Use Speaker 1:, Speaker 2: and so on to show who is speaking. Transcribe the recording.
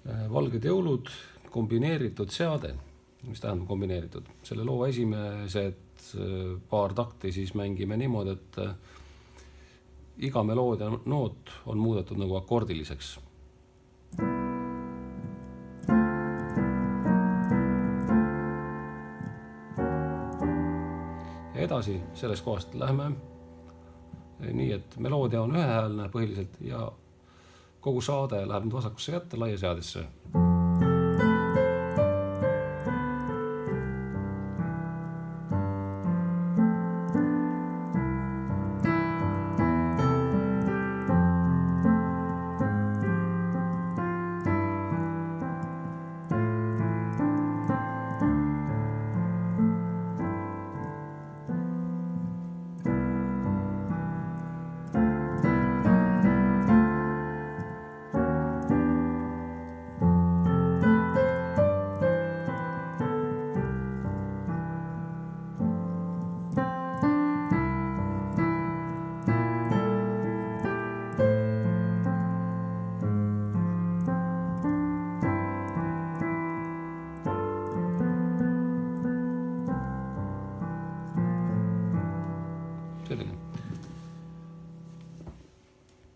Speaker 1: Valged jõulud, kombineeritud seade, mis tähendab kombineeritud. Selle loo esimesed paar takti siis mängime niimoodi, et iga meloodia noot on muudetud nagu akordiliseks. Ja edasi sellest kohast läheme nii, et meloodia on ühehäälne põhiliselt ja kogu saade läheb nüüd vasakusse kätte laia seadesse.